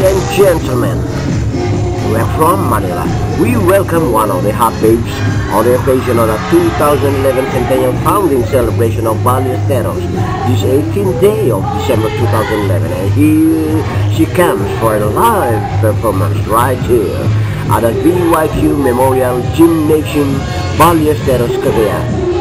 and gentlemen, we're from Manila. We welcome one of the hot babes on the occasion of the 2011 centennial founding celebration of Ballesteros, this 18th day of December 2011, and here she comes for a live performance right here at the BYQ Memorial Gymnasium, Ballesteros, Cagayan.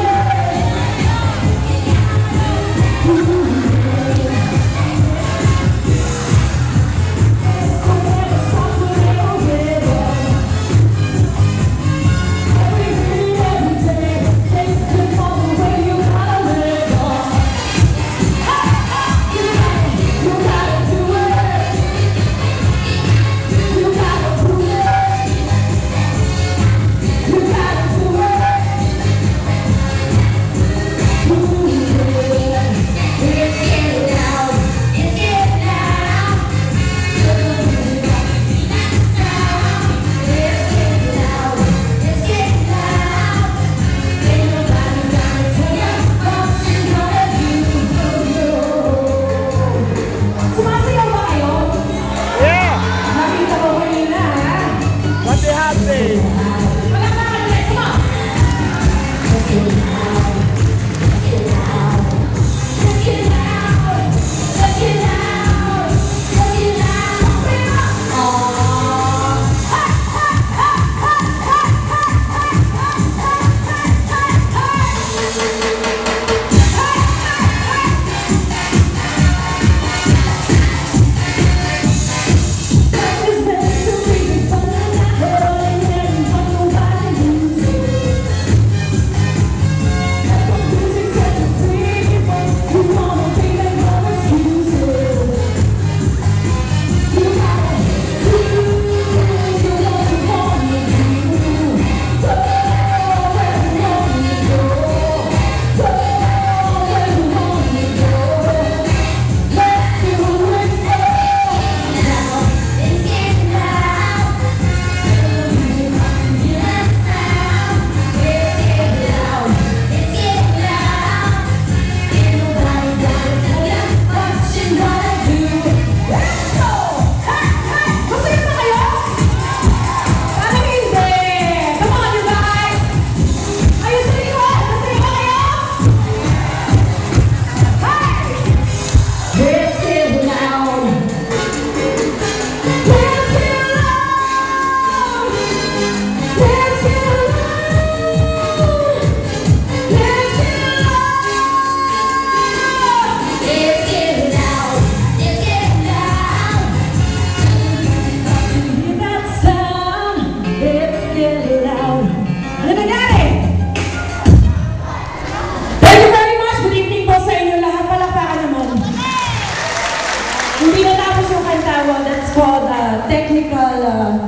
That's called technical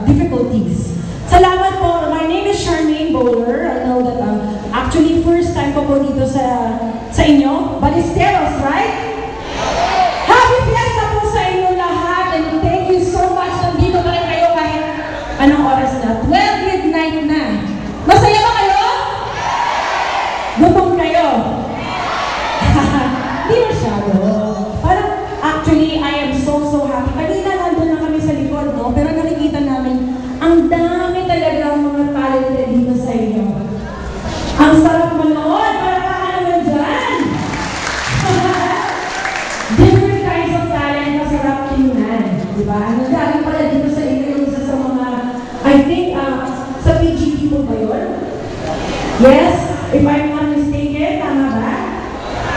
difficulties. Salamat po. My name is Charmaine Bowler. I know that actually first time ko po dito sa inyo. Ballesteros, right? Happy fiesta po sa inyo lahat and thank you so much. Nandito pa rin kayo kahit anong oras na. 12 midnight na. Masaya ba kayo? Gutom kayo? Hindi masyado. Parang actually I am so happy. Kanina nandun na kami sa likod, no? Pero nakikita namin, ang dami talaga mga talented dito sa inyo. Ang sarap manood, para ka naman dyan. Different kinds of talent, masarap tingnan. Diba? Nagaling pala dito sa inyo yung isa sa mga, I think, sa PGT po ba yun? Yes? If I'm not mistaken, tama ba?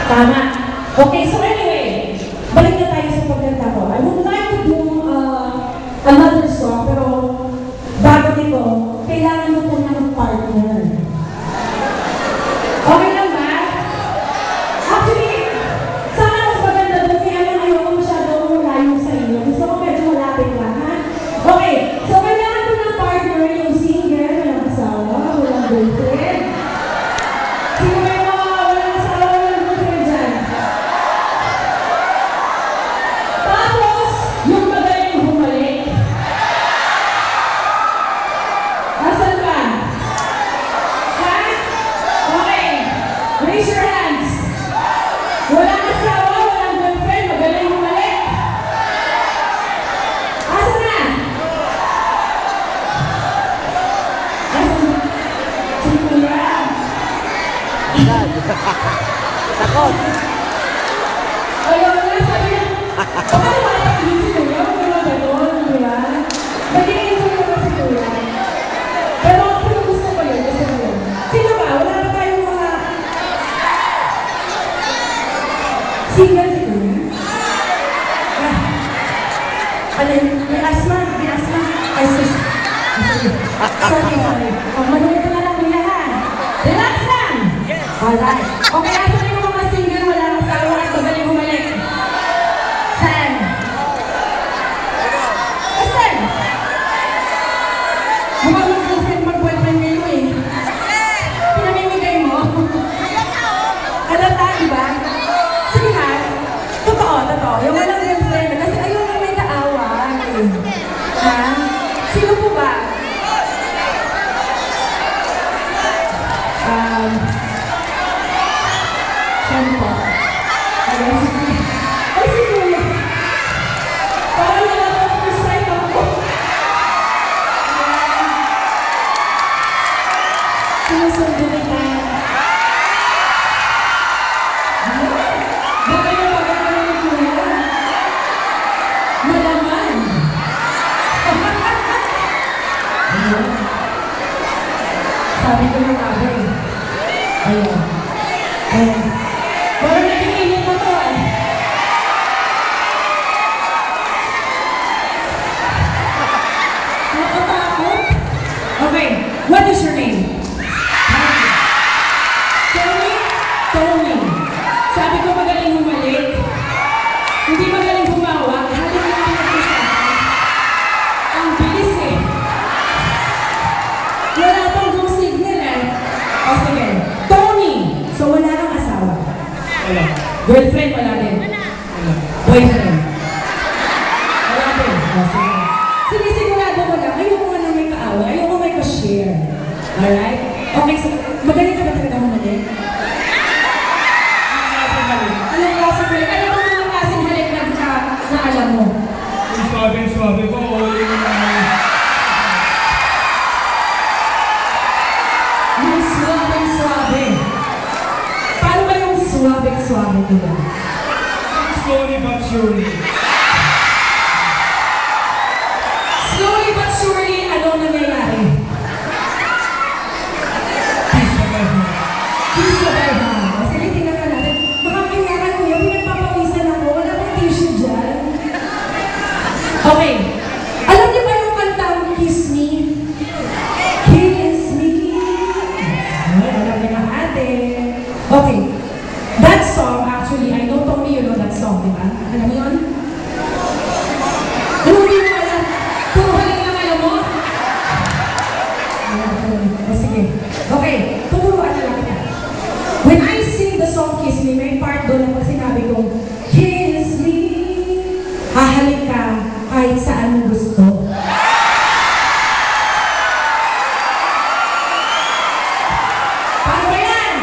Tama. Okay, so anyway, balik na tayo sa pagkanta ko. I would like to do another song, pero bago nito, kailangan mo po ng partner. Okay lang ba? Actually, sana mas maganda doon, kaya lang ayoko masyadong malayo sa inyo. Gusto ko medyo malapit lang, ha? Okay, so kailangan ko ng partner, yung singer, walang asawa, walang boyfriend. Ayaw na, sabi na, baka naman si Kuya, hindi ba gano'n, di ba? Mag-i-enjoy naman si Kuya. Pero kung gusto ko yun, gusto ko yun. Sino ba? Wala ba tayong mga single si Kuya? Ano yun? May asma. Ay, sus. Sorry. Manood ko na lang Kuya ha. Relax lang. Alright. Okay, asa na yung mga single, wala kang tawa at magaling humalik. Saan? Saan? Mukhang mag-girlfriend, mag-boyfriend kayo eh. Pinamimigay mo. Halata, diba? Sige ha. Totoo. Yung walang girlfriend. Kasi ayaw na may kaaway. Ha? Sino po ba? Saan po? Ay, si Kuya. Parang wala ko first time ako. Sinusundo kita. Baka yung pagkakaroon ni Kuya. Malaman. Sabi ko ng sabi. Ayun. Parang nag-iinit na to eh. Nakatakot? Okay. What is your name? Tony. Sabi ko magaling humalik. Hindi magaling humawak. Halik na ako sa akin. Ang bilis eh. Wala pang go signal eh. O sige. Tony! So wala kang asawa? Wala. Girlfriend wala din? Wala. Boyfriend? Wala din? O sige. Sinisigurado ko lang. Ayoko nga na may kaawa. Ayoko may ka-share. Alright? Okay, so magaling ka ba talaga humalik? Anong klaseng halik? Ano ba mga klaseng halik na alam mo? Yung swabe ko, o yung Yung suwabe. Paano ba yung suwabe ko ba? slowly but surely. Slowly but surely, ano nangyayari? Kiss the bell ha. Sige, tingnan ka natin. Makakailangan ko yun, pinagpapawisan ako. Wala bang tissue dyan? Okay. Alam niyo ba yung kantang Kiss Me? Kiss Me. Ay, alam niyo mga ate. Okay. That song, actually, I know Tommy, you know that song, di ba? Alam mo yun? Ano hindi mo alam? Puro halik lang alam mo? O sige. Okay. Tuturuan na lang kita. When I sing the song Kiss Me, may part doon na pag sinabi kong Kiss Me, hahalik ka kahit saan mo gusto. Paano ba yan?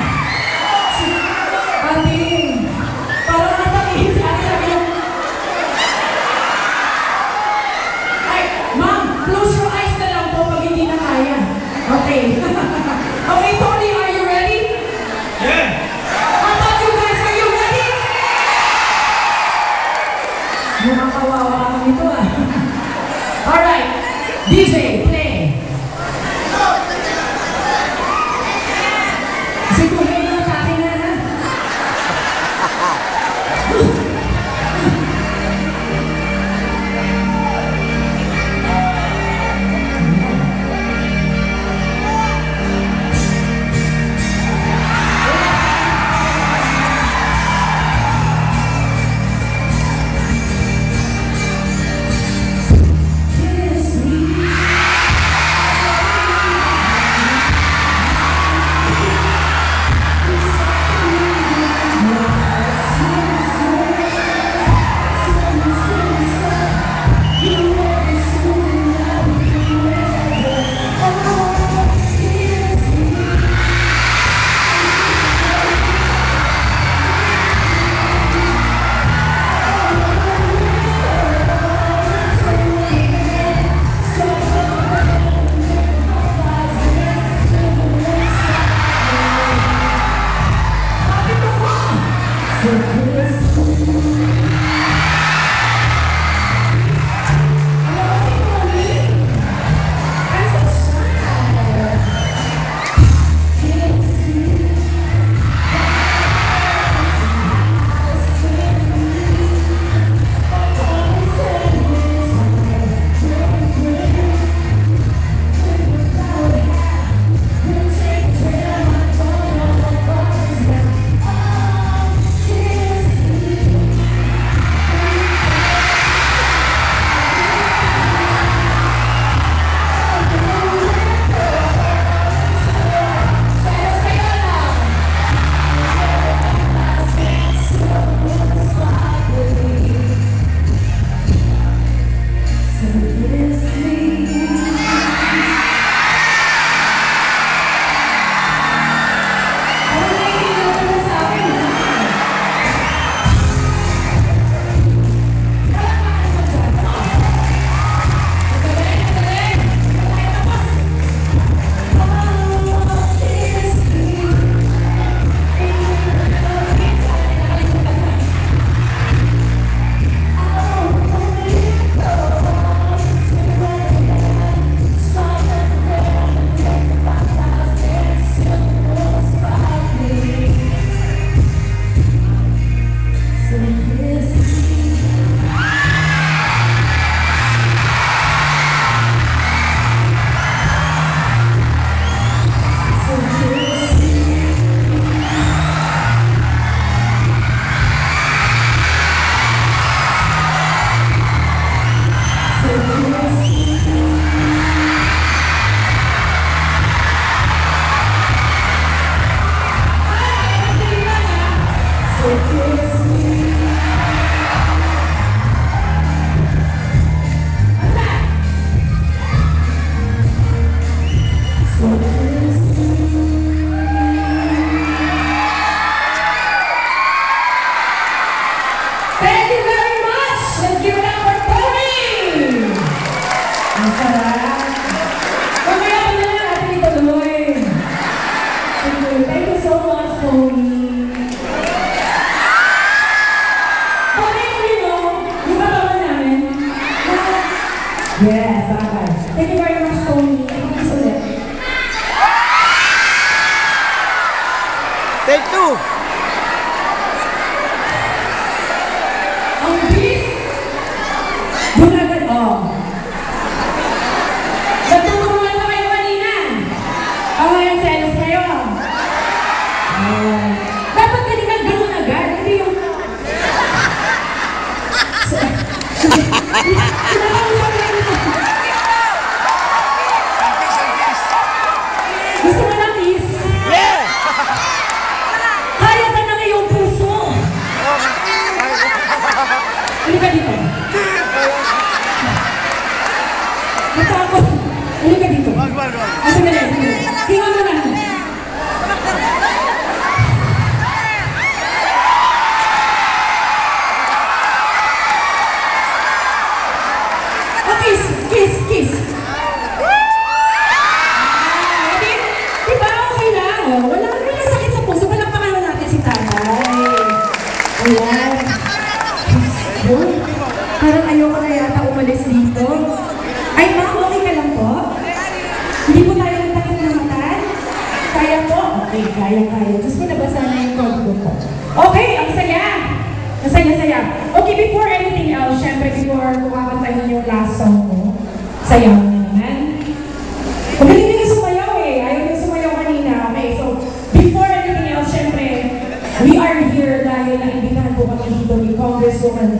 Yes, okay. Thank you very much, Tony. Please ulit. Take two. Ang bilis! Doon agad, oh. Nagtutulungan na kayo kanina. Ngayon, selos kayo. Dapat kanina gano'n agad. Hindi yung... Gusto mo na kiss? Yeah! Kaya ka na ngayong puso. Ano ka dito? Natakot. Ano ka dito? Wag. Sandali. Hinga mo na. Oh, kiss. Diba okay lang? Oh, wala sakit sa puso. Palakpakan natin si tatay. Ayan. Yun. Parang ayoko na yata umalis dito. Ay, ma'am, okay ka lang po? Hindi po tayo natakot na matan? Kaya po? Okay, kaya. Diyos ko, nabasa na yung code ko. Okay, ang saya. Masaya. Okay, before anything else, syempre before kumakantahin yung last song mo, sayaw na naman. Magaling nila sumayaw eh. Ayaw nila sumayaw kanina. Okay, so before anything else, syempre, we are here dahil naimbitahan po kami dito ni Congresswoman